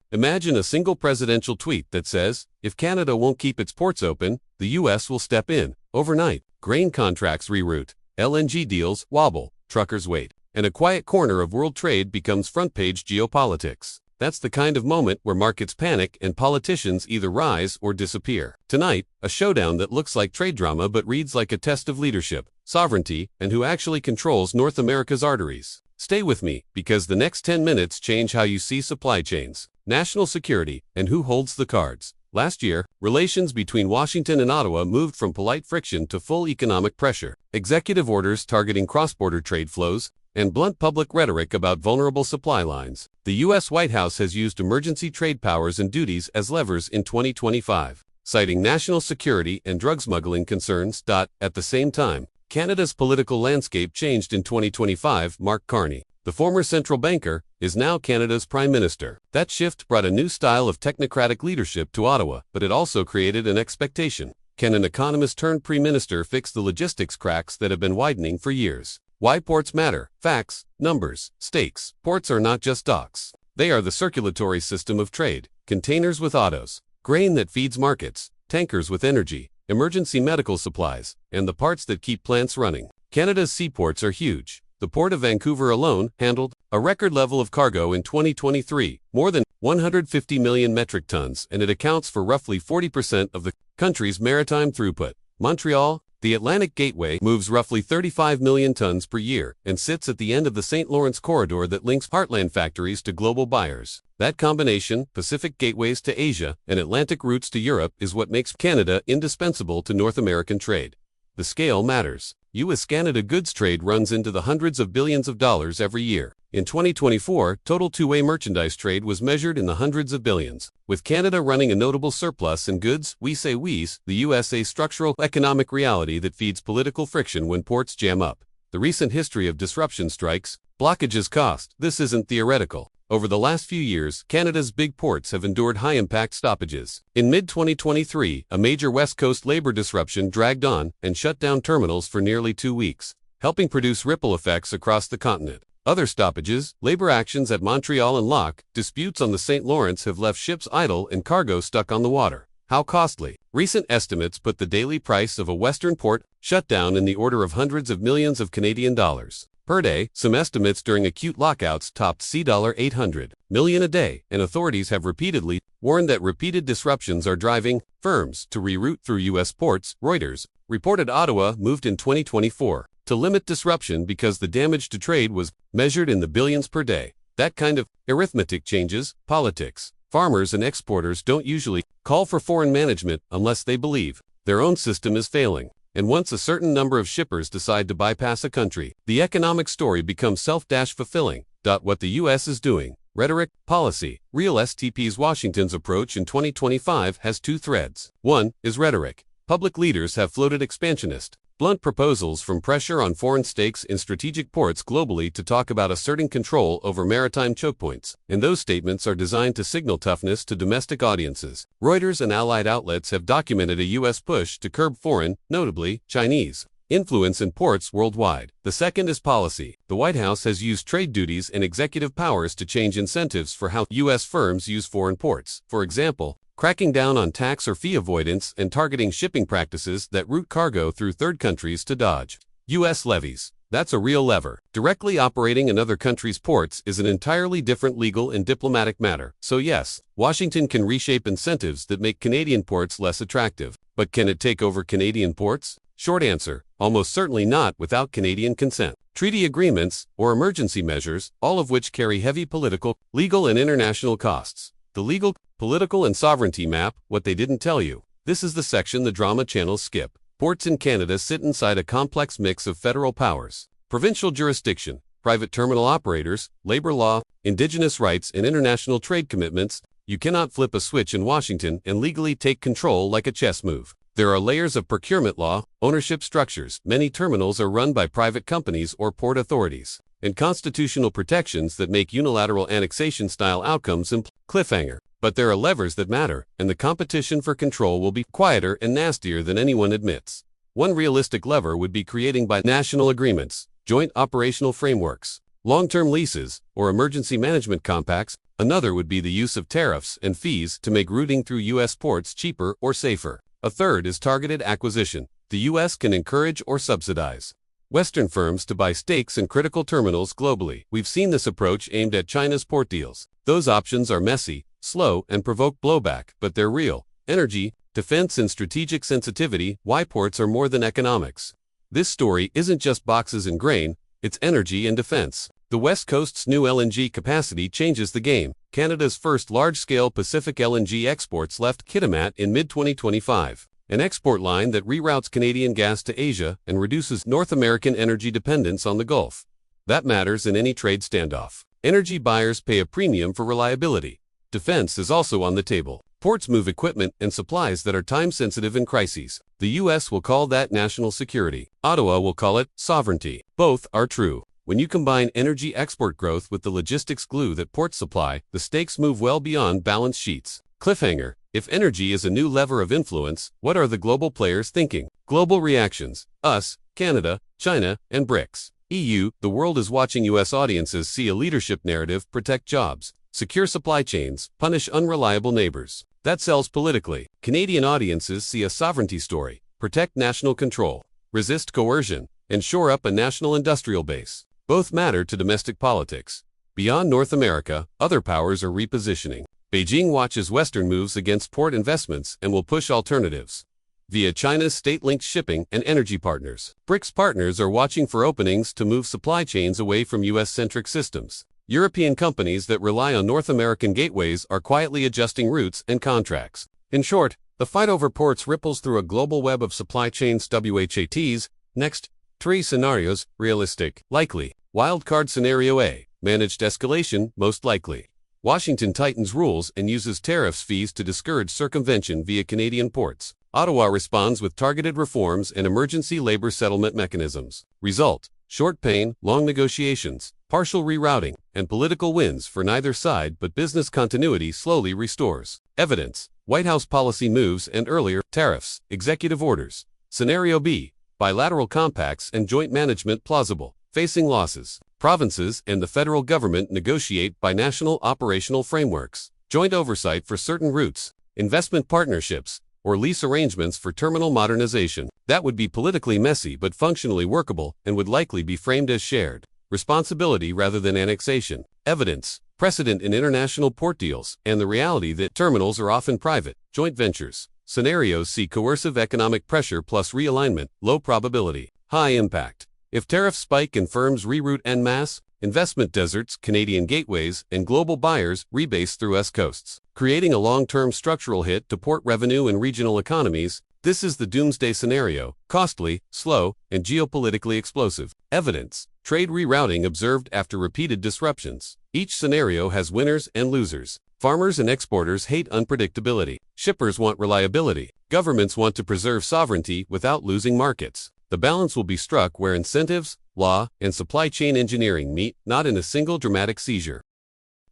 Imagine a single presidential tweet that says, if Canada won't keep its ports open, the US will step in. Overnight, grain contracts reroute, LNG deals wobble, truckers wait, and a quiet corner of world trade becomes front-page geopolitics. That's the kind of moment where markets panic and politicians either rise or disappear. Tonight, a showdown that looks like trade drama but reads like a test of leadership, sovereignty, and who actually controls North America's arteries. Stay with me, because the next 10 minutes change how you see supply chains, national security, and who holds the cards. Last year, relations between Washington and Ottawa moved from polite friction to full economic pressure. Executive orders targeting cross-border trade flows, and blunt public rhetoric about vulnerable supply lines. The U.S. White House has used emergency trade powers and duties as levers in 2025, citing national security and drug smuggling concerns. At the same time, Canada's political landscape changed in 2025. Mark Carney, the former central banker, is now Canada's Prime Minister. That shift brought a new style of technocratic leadership to Ottawa, but it also created an expectation. Can an economist-turned-Prime Minister fix the logistics cracks that have been widening for years? Why ports matter. Facts, numbers, stakes. Ports are not just docks. They are the circulatory system of trade. Containers with autos, grain that feeds markets, tankers with energy, emergency medical supplies, and the parts that keep plants running. Canada's seaports are huge. The Port of Vancouver alone handled a record level of cargo in 2023, more than 150 million metric tons, and it accounts for roughly 40% of the country's maritime throughput. Montreal, the Atlantic Gateway, moves roughly 35 million tons per year and sits at the end of the St. Lawrence corridor that links heartland factories to global buyers. That combination, Pacific gateways to Asia and Atlantic routes to Europe, is what makes Canada indispensable to North American trade. The scale matters. U.S.-Canada goods trade runs into the hundreds of billions of dollars every year. In 2024, total two-way merchandise trade was measured in the hundreds of billions. With Canada running a notable surplus in goods, the USA's structural economic reality that feeds political friction when ports jam up. The recent history of disruption strikes, blockages cost. This isn't theoretical. Over the last few years, Canada's big ports have endured high-impact stoppages. In mid-2023, a major West Coast labor disruption dragged on and shut down terminals for nearly 2 weeks, helping produce ripple effects across the continent. Other stoppages, labor actions at Montreal and Locke, disputes on the St. Lawrence have left ships idle and cargo stuck on the water. How costly? Recent estimates put the daily price of a Western port shutdown in the order of hundreds of millions of Canadian dollars per day. Some estimates during acute lockouts topped $800 million a day, and authorities have repeatedly warned that repeated disruptions are driving firms to reroute through U.S. ports. Reuters reported Ottawa moved in 2024 to limit disruption because the damage to trade was measured in the billions per day. That kind of arithmetic changes politics. Farmers and exporters don't usually call for foreign management unless they believe their own system is failing. And once a certain number of shippers decide to bypass a country, the economic story becomes self-fulfilling. What the U.S. is doing. Rhetoric, policy. Real STP's Washington's approach in 2025 has two threads. One is rhetoric. Public leaders have floated expansionist, blunt proposals from pressure on foreign stakes in strategic ports globally to talk about asserting control over maritime chokepoints, and those statements are designed to signal toughness to domestic audiences. Reuters and allied outlets have documented a U.S. push to curb foreign, notably Chinese, influence in ports worldwide. The second is policy. The White House has used trade duties and executive powers to change incentives for how U.S. firms use foreign ports. For example, cracking down on tax or fee avoidance and targeting shipping practices that route cargo through third countries to dodge U.S. levies. That's a real lever. Directly operating another country's ports is an entirely different legal and diplomatic matter. So yes, Washington can reshape incentives that make Canadian ports less attractive. But can it take over Canadian ports? Short answer, almost certainly not without Canadian consent. Treaty agreements, or emergency measures, all of which carry heavy political, legal, and international costs. The legal, political, and sovereignty map, what they didn't tell you. This is the section the drama channels skip. Ports in Canada sit inside a complex mix of federal powers, provincial jurisdiction, private terminal operators, labor law, indigenous rights, and international trade commitments. You cannot flip a switch in Washington and legally take control like a chess move. There are layers of procurement law, ownership structures. Many terminals are run by private companies or port authorities, and constitutional protections that make unilateral annexation-style outcomes cliffhanger. But there are levers that matter, and the competition for control will be quieter and nastier than anyone admits. One realistic lever would be creating bi-national agreements, joint operational frameworks, long-term leases, or emergency management compacts. Another would be the use of tariffs and fees to make routing through U.S. ports cheaper or safer. A third is targeted acquisition. The U.S. can encourage or subsidize Western firms to buy stakes in critical terminals globally. We've seen this approach aimed at China's port deals. Those options are messy, slow, and provoke blowback, but they're real. Energy, defense, and strategic sensitivity. Why ports are more than economics. This story isn't just boxes and grain, it's energy and defense. The West Coast's new LNG capacity changes the game. Canada's first large-scale Pacific LNG exports left Kitimat in mid-2025. An export line that reroutes Canadian gas to Asia and reduces North American energy dependence on the Gulf. That matters in any trade standoff. Energy buyers pay a premium for reliability. Defense is also on the table. Ports move equipment and supplies that are time-sensitive in crises. The U.S. will call that national security. Ottawa will call it sovereignty. Both are true. When you combine energy export growth with the logistics glue that ports supply, the stakes move well beyond balance sheets. Cliffhanger. If energy is a new lever of influence, what are the global players thinking? Global reactions. Us, Canada, China, and BRICS. EU. The world is watching. U.S. audiences see a leadership narrative: protect jobs, secure supply chains, punish unreliable neighbors. That sells politically. Canadian audiences see a sovereignty story: protect national control, resist coercion, and shore up a national industrial base. Both matter to domestic politics. Beyond North America, other powers are repositioning. Beijing watches Western moves against port investments and will push alternatives via China's state-linked shipping and energy partners. BRICS partners are watching for openings to move supply chains away from U.S.-centric systems. European companies that rely on North American gateways are quietly adjusting routes and contracts. In short, the fight over ports ripples through a global web of supply chains. WHATs. Next, 3 scenarios: realistic, likely. Wildcard scenario A: managed escalation, most likely. Washington tightens rules and uses tariffs fees to discourage circumvention via Canadian ports. Ottawa responds with targeted reforms and emergency labor settlement mechanisms. Result: short pain, long negotiations, partial rerouting, and political wins for neither side, but business continuity slowly restores. Evidence: White House policy moves and earlier tariffs, executive orders. Scenario B: bilateral compacts and joint management plausible. Facing losses, provinces and the federal government negotiate binational operational frameworks, joint oversight for certain routes, investment partnerships, or lease arrangements for terminal modernization. That would be politically messy but functionally workable and would likely be framed as shared responsibility rather than annexation. Evidence: precedent in international port deals and the reality that terminals are often private, joint ventures. Scenarios see coercive economic pressure plus realignment, low probability, high impact. If tariffs spike and firms reroute en masse, investment deserts, Canadian gateways, and global buyers rebase through West coasts, creating a long-term structural hit to port revenue and regional economies. This is the doomsday scenario: costly, slow, and geopolitically explosive. Evidence: trade rerouting observed after repeated disruptions. Each scenario has winners and losers. Farmers and exporters hate unpredictability. Shippers want reliability. Governments want to preserve sovereignty without losing markets. The balance will be struck where incentives, law, and supply chain engineering meet, not in a single dramatic seizure.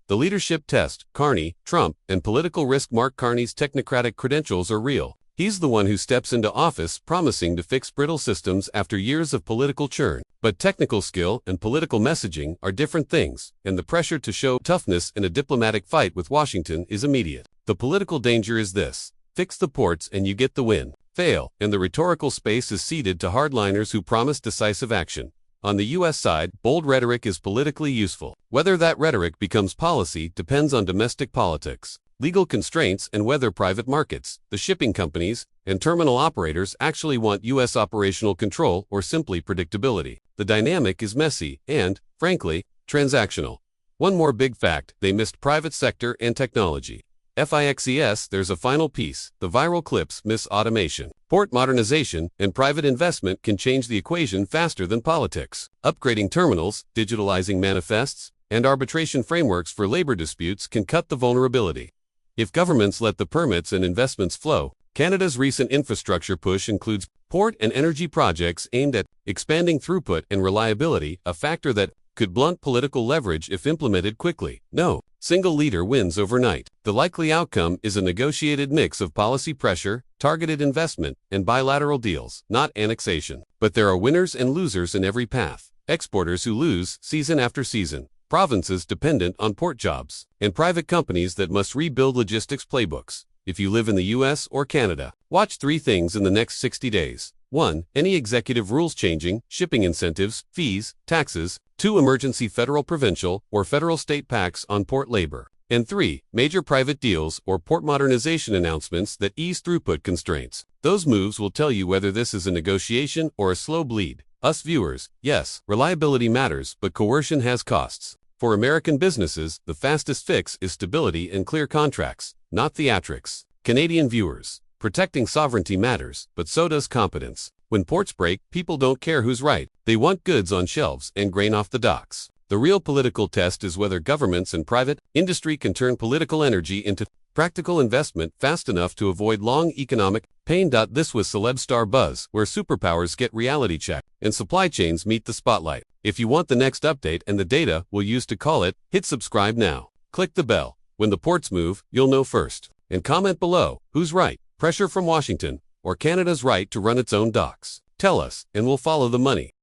The leadership test: Carney, Trump, and political risk. Mark Carney's technocratic credentials are real. He's the one who steps into office promising to fix brittle systems after years of political churn. But technical skill and political messaging are different things, and the pressure to show toughness in a diplomatic fight with Washington is immediate. The political danger is this: fix the ports and you get the win. Fail, and the rhetorical space is ceded to hardliners who promise decisive action. On the U.S. side, bold rhetoric is politically useful. Whether that rhetoric becomes policy depends on domestic politics, legal constraints, and whether private markets, the shipping companies, and terminal operators actually want U.S. operational control or simply predictability. The dynamic is messy and, frankly, transactional. One more big fact: they missed private sector and technology. FIXES. There's a final piece: the viral clips miss automation. Port modernization and private investment can change the equation faster than politics. Upgrading terminals, digitalizing manifests, and arbitration frameworks for labor disputes can cut the vulnerability. If governments let the permits and investments flow, Canada's recent infrastructure push includes port and energy projects aimed at expanding throughput and reliability, a factor that could blunt political leverage if implemented quickly. No single leader wins overnight. The likely outcome is a negotiated mix of policy pressure, targeted investment, and bilateral deals, not annexation. But there are winners and losers in every path. exporters who lose season after season, provinces dependent on port jobs, and private companies that must rebuild logistics playbooks. If you live in the US or Canada, watch 3 things in the next 60 days. 1. Any executive rules changing, shipping incentives, fees, taxes. 2. Emergency federal, provincial, or federal state pacts on port labor. And 3. Major private deals or port modernization announcements that ease throughput constraints. Those moves will tell you whether this is a negotiation or a slow bleed. Us viewers, yes, reliability matters, but coercion has costs. For American businesses, the fastest fix is stability and clear contracts, not theatrics. Canadian viewers, protecting sovereignty matters, but so does competence. When ports break, people don't care who's right. They want goods on shelves and grain off the docks. The real political test is whether governments and private industry can turn political energy into practical investment fast enough to avoid long economic pain. This was Celeb Star Buzz, where superpowers get reality check and supply chains meet the spotlight. If you want the next update and the data we'll use to call it, hit subscribe now. Click the bell. When the ports move, you'll know first. And comment below, who's right? Pressure from Washington or Canada's right to run its own docks? Tell us, and we'll follow the money.